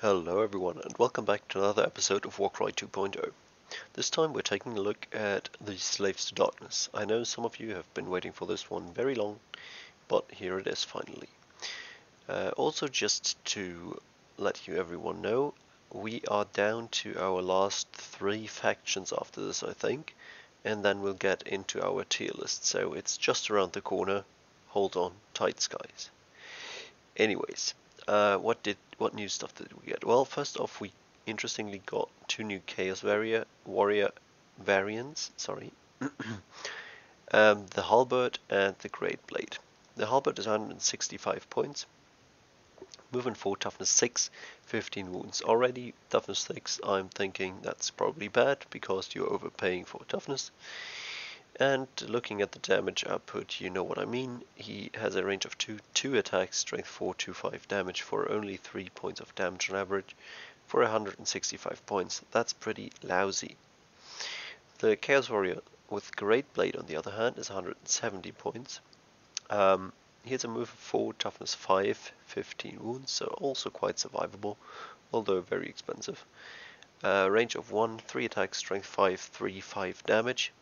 Hello everyone and welcome back to another episode of Warcry 2.0. This time we're taking a look at the Slaves to Darkness. I know some of you have been waiting for this one very long, but here it is finally. Also just to let you everyone know, we are down to our last 3 factions after this I think, and then we'll get into our tier list, so it's just around the corner. Hold on tight, skies. Anyways, what new stuff did we get? Well, first off, we interestingly got 2 new Chaos Warrior variants. Sorry, the Halberd and the Great Blade. The Halberd is 165 points, movement 4, toughness 6, 15 wounds. Already toughness 6. I'm thinking that's probably bad because you're overpaying for toughness. And looking at the damage output, you know what I mean. He has a range of 2 attacks, strength 4, 2, 5 damage for only 3 points of damage on average for 165 points. That's pretty lousy. The Chaos Warrior with Great Blade, on the other hand, is 170 points. He has a move of 4, toughness 5, 15 wounds, so also quite survivable, although very expensive. Range of 1, 3 attacks, strength 5, 3, 5 damage.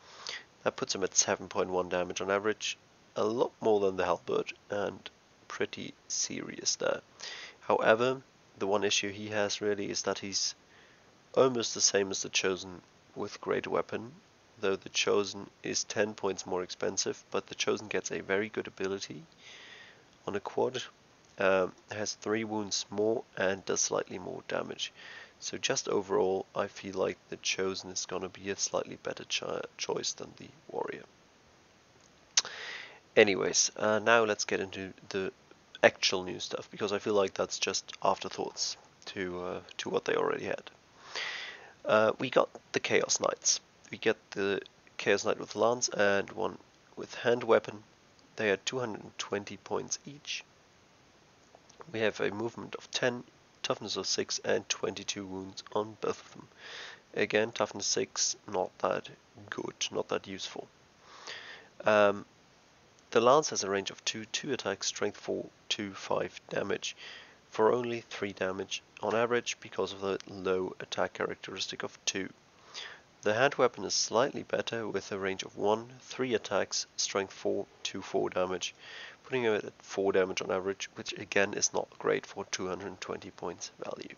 That puts him at 7.1 damage on average, a lot more than the Halberd, and pretty serious there. However, the one issue he has really is that he's almost the same as the Chosen with Great Weapon, though the Chosen is 10 points more expensive, but the Chosen gets a very good ability on a quad, has 3 wounds more and does slightly more damage. So just overall, I feel like the Chosen is going to be a slightly better choice than the Warrior. Anyways, now let's get into the actual new stuff, because I feel like that's just afterthoughts to what they already had. We got the Chaos Knights. We get the Chaos Knight with Lance and one with Hand Weapon. They are 220 points each. We have a movement of 10, toughness of 6 and 22 wounds on both of them. Again, toughness 6, not that good, not that useful. The Lance has a range of 2 attacks, strength 4, 2, 5 damage for only 3 damage on average because of the low attack characteristic of 2. The hand weapon is slightly better with a range of 1, 3 attacks, strength 4, 2, 4 damage, putting it at 4 damage on average, which again is not great for 220 points value.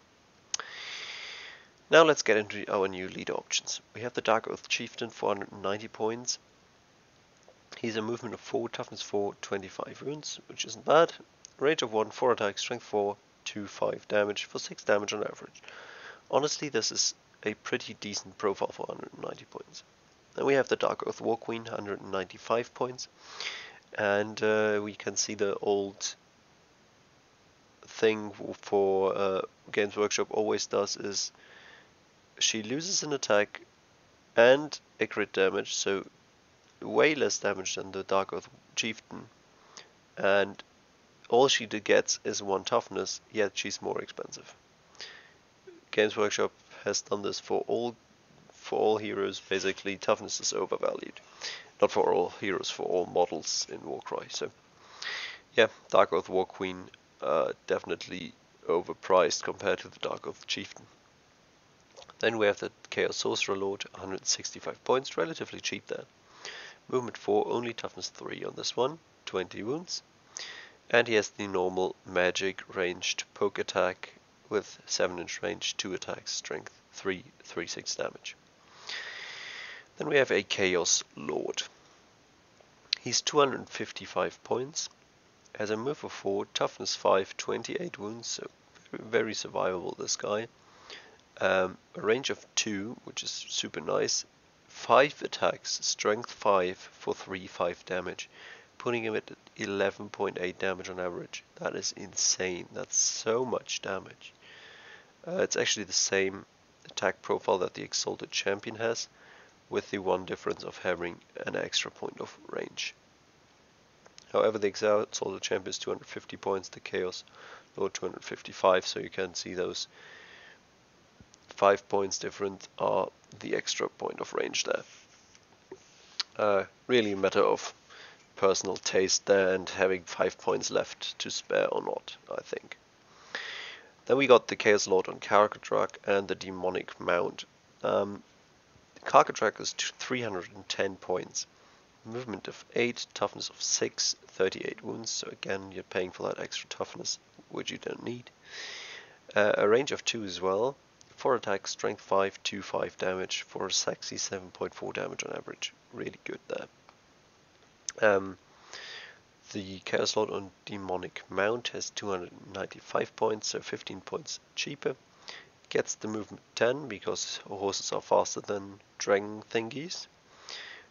Now let's get into our new leader options. We have the Dark Oath Chieftain, 490 points. He's a movement of 4, toughness 4, 25 wounds, which isn't bad. Range of 1, 4 attacks, strength 4, 2, 5 damage for 6 damage on average. Honestly, this is a pretty decent profile for 190 points. Then we have the Dark Oath War Queen, 195 points. And we can see the old thing for Games Workshop always does is she loses an attack and a crit damage, so way less damage than the Dark Oath Chieftain, and all she gets is 1 toughness, yet she's more expensive. Games Workshop has done this for all heroes. Basically, toughness is overvalued. Not for all heroes, for all models in Warcry. So, yeah, Dark Oath War Queen definitely overpriced compared to the Dark Oath Chieftain. Then we have the Chaos Sorcerer Lord, 165 points, relatively cheap there. Movement 4, only toughness 3 on this one, 20 wounds. And he has the normal magic ranged poke attack with 7-inch range, 2 attacks, strength 3, 6 damage. Then we have a Chaos Lord. He's 255 points, has a move of 4, toughness 5, 28 wounds, so very survivable this guy. A range of 2, which is super nice, 5 attacks, strength 5 for 3, 5 damage, putting him at 11.8 damage on average. That is insane, that's so much damage. It's actually the same attack profile that the Exalted Champion has, with the one difference of having an extra point of range. However, the Exalted Champion is 250 points, the Chaos Lord 255, so you can see those 5 points different are the extra point of range there. Really a matter of personal taste there and having 5 points left to spare or not, I think. Then we got the Chaos Lord on Carcadrak and the Demonic Mount. Carcadrak is 310 points, movement of 8, toughness of 6, 38 wounds, so again you're paying for that extra toughness, which you don't need. A range of 2 as well, 4 attacks, strength 5, 2-5 damage, for a sexy 7.4 damage on average, really good there. The Chaos Lord on Demonic Mount has 295 points, so 15 points cheaper. Gets the movement 10 because horses are faster than dragon thingies.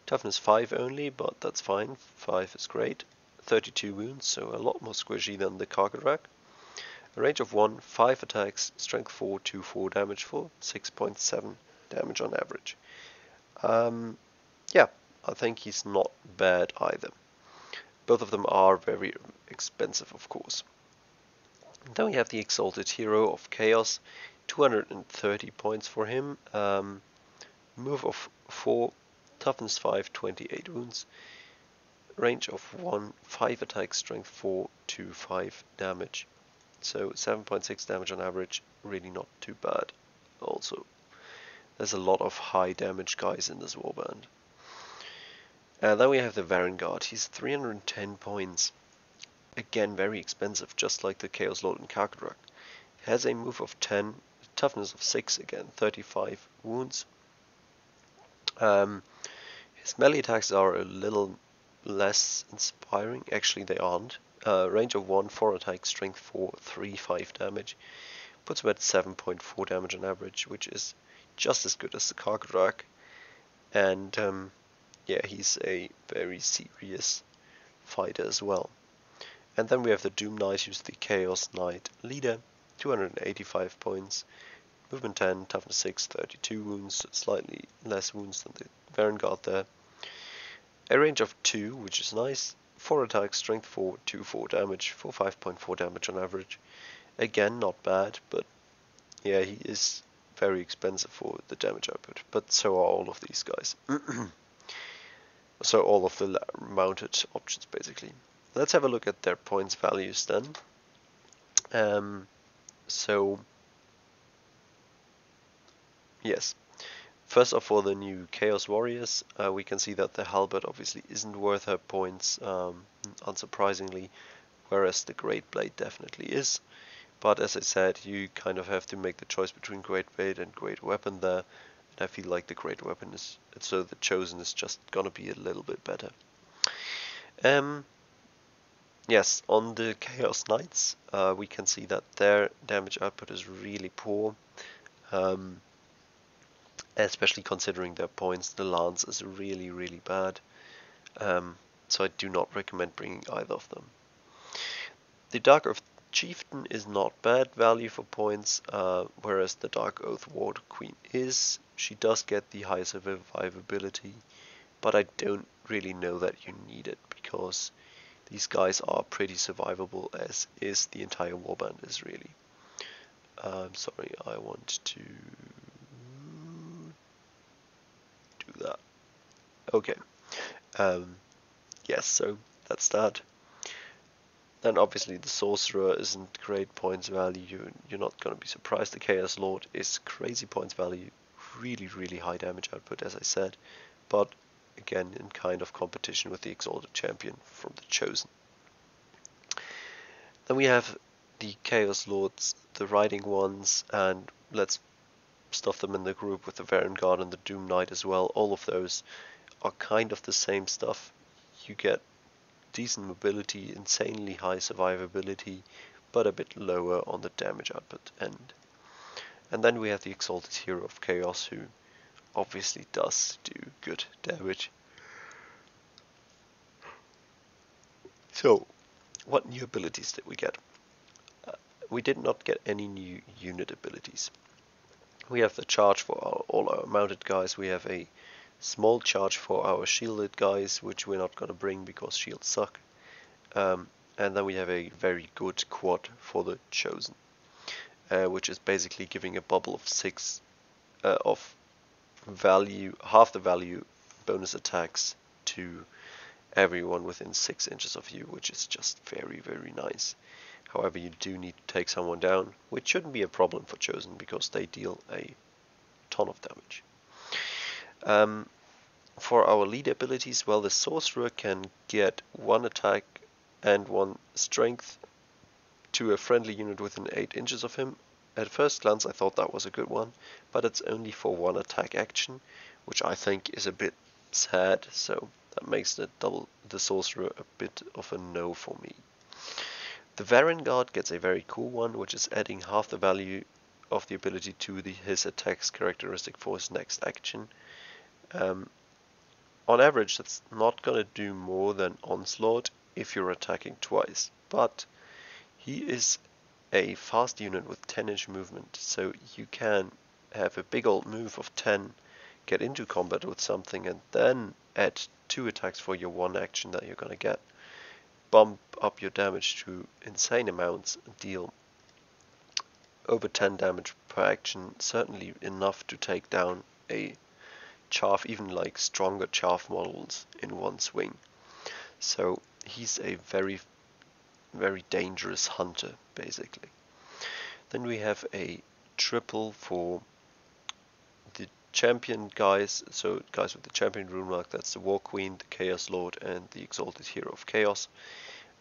Toughness 5 only, but that's fine, 5 is great. 32 wounds, so a lot more squishy than the Carcadrak. A range of 1, 5 attacks, strength 4, 2-4 damage for 6.7 damage on average. Yeah, I think he's not bad either. Both of them are very expensive, of course. And then we have the Exalted Hero of Chaos, 230 points for him. Move of 4, toughness 5, 28 wounds. Range of 1, 5 attacks, strength 4, 2-5 damage. So 7.6 damage on average, really not too bad. Also, there's a lot of high damage guys in this warband. Then we have the Varangard. He's 310 points. Again, very expensive, just like the Chaos Lord and Carcadrak. Has a move of 10, toughness of 6, again 35 wounds. His melee attacks are a little less inspiring. Actually, they aren't. Range of 1, 4 attacks, strength 4, 3-5 damage. Puts him at 7.4 damage on average, which is just as good as the Carcadrak. And yeah, he's a very serious fighter as well. And then we have the Doom Knight, who's the Chaos Knight leader, 285 points, movement 10, toughness 6, 32 wounds, slightly less wounds than the Varangard there. A range of 2, which is nice, 4 attacks, strength 4, 2-4 damage, for 5.4 damage on average. Again, not bad, but yeah, he is very expensive for the damage output, but so are all of these guys. So all of the mounted options, basically. Let's have a look at their points values then. So, yes. First off, for the new Chaos Warriors, we can see that the Halberd obviously isn't worth her points, unsurprisingly, whereas the Great Blade definitely is. But as I said, you kind of have to make the choice between Great Blade and Great Weapon there. I feel like the Great Weapon is, so the Chosen is just gonna be a little bit better. Yes, on the Chaos Knights, we can see that their damage output is really poor, especially considering their points. The Lance is really, really bad, so I do not recommend bringing either of them. The Dark Earth Chieftain is not bad value for points, whereas the Dark Oath Ward Queen is. She does get the high survivability, but I don't really know that you need it, because these guys are pretty survivable, as is the entire warband is really. Sorry, I want to do that. Okay. Yes, so that's that. Then obviously the Sorcerer isn't great points value. You're not going to be surprised. The Chaos Lord is crazy points value. Really, really high damage output, as I said. But again, in kind of competition with the Exalted Champion from the Chosen. Then we have the Chaos Lords, the Riding Ones, and let's stuff them in the group with the Varangard and the Doom Knight as well. All of those are kind of the same stuff. You get decent mobility, insanely high survivability, but a bit lower on the damage output end. And then we have the Exalted Hero of Chaos, who obviously does do good damage. So, what new abilities did we get? We did not get any new unit abilities. We have the charge for all our mounted guys. We have a small charge for our shielded guys, which we're not going to bring because shields suck. And then we have a very good quad for the Chosen, which is basically giving a bubble of 6 of value, half the value bonus attacks to everyone within 6 inches of you, which is just very, very nice. However, you do need to take someone down, which shouldn't be a problem for Chosen because they deal a ton of damage. For our lead abilities, well, the Sorcerer can get 1 attack and 1 strength to a friendly unit within 8 inches of him. At first glance I thought that was a good one, but it's only for 1 attack action, which I think is a bit sad, so that makes the Sorcerer a bit of a no for me. The Varangard gets a very cool one, which is adding half the value of the ability to his attack's characteristic for his next action. On average, that's not going to do more than Onslaught if you're attacking twice, but he is a fast unit with 10-inch movement, so you can have a big old move of 10, get into combat with something, and then add 2 attacks for your 1 action that you're going to get. Bump up your damage to insane amounts, deal over 10 damage per action, certainly enough to take down a chaff, even like stronger chaff models in one swing. So he's a very, very dangerous hunter, basically. Then we have a triple for the champion guys, so guys with the champion rune mark, that's the War Queen, the Chaos Lord, and the Exalted Hero of Chaos.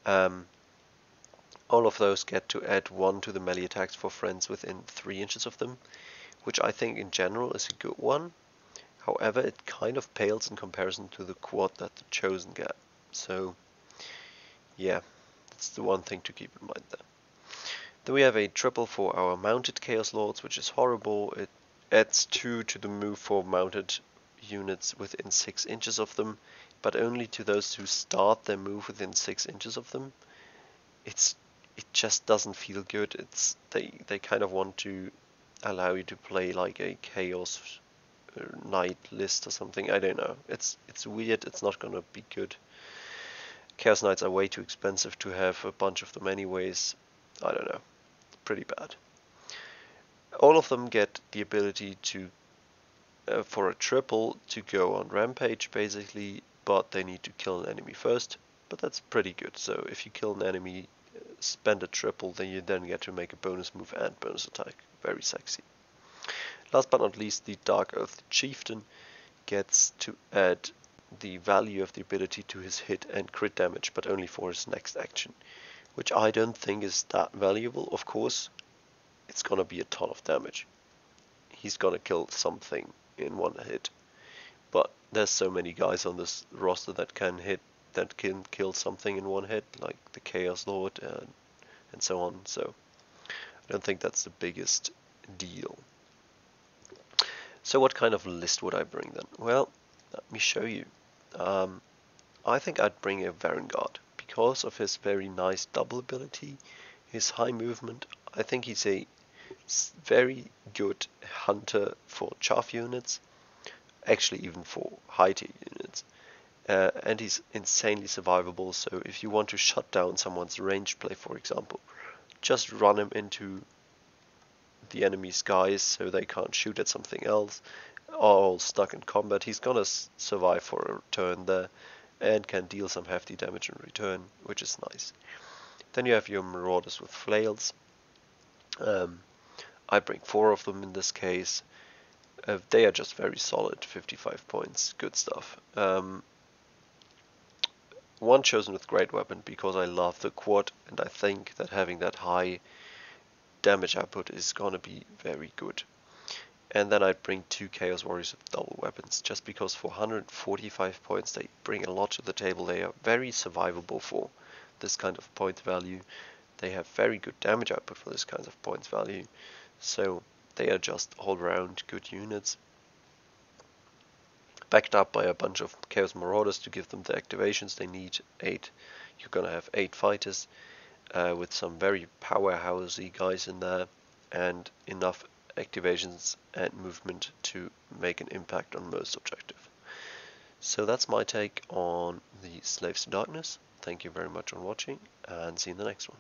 All of those get to add 1 to the melee attacks for friends within 3 inches of them, which I think in general is a good one. However, it kind of pales in comparison to the quad that the Chosen get. So, yeah, that's the one thing to keep in mind there. Then we have a triple for our mounted Chaos Lords, which is horrible. It adds 2 to the move for mounted units within 6 inches of them, but only to those who start their move within 6 inches of them. It just doesn't feel good. They kind of want to allow you to play like a Chaos Knight list or something. I don't know. It's weird. It's not gonna be good. Chaos Knights are way too expensive to have a bunch of them anyways. I don't know. Pretty bad. All of them get the ability to for a triple to go on rampage basically, but they need to kill an enemy first. But that's pretty good. So if you kill an enemy, spend a triple, then you then get to make a bonus move and bonus attack. Very sexy. Last but not least, the Dark Oath Chieftain gets to add the value of the ability to his hit and crit damage, but only for his next action, which I don't think is that valuable. Of course, it's gonna be a ton of damage. He's gonna kill something in 1 hit, but there's so many guys on this roster that can kill something in 1 hit, like the Chaos Lord and so on. So I don't think that's the biggest deal. So what kind of list would I bring then? Well, let me show you. I think I'd bring a Varangard because of his very nice double ability, his high movement. I think he's a very good hunter for chaff units, actually even for high tier units. And he's insanely survivable, so if you want to shut down someone's ranged play, for example, just run him into the enemy's guys so they can't shoot at something else, all stuck in combat. He's gonna survive for a turn there and can deal some hefty damage in return, which is nice. Then you have your Marauders with flails. I bring 4 of them in this case. They are just very solid, 55 points, good stuff. One chosen with great weapon because I love the quad, and I think that having that high damage output is gonna be very good. And then I'd bring 2 Chaos Warriors with double weapons, just because for 145 points they bring a lot to the table. They are very survivable for this kind of point value. They have very good damage output for this kind of points value. So they are just all round good units. Backed up by a bunch of Chaos Marauders to give them the activations they need. 8. You're gonna have 8 fighters with some very powerhousey guys in there and enough activations and movement to make an impact on most objective. So that's my take on the Slaves to Darkness. Thank you very much for watching and see you in the next one.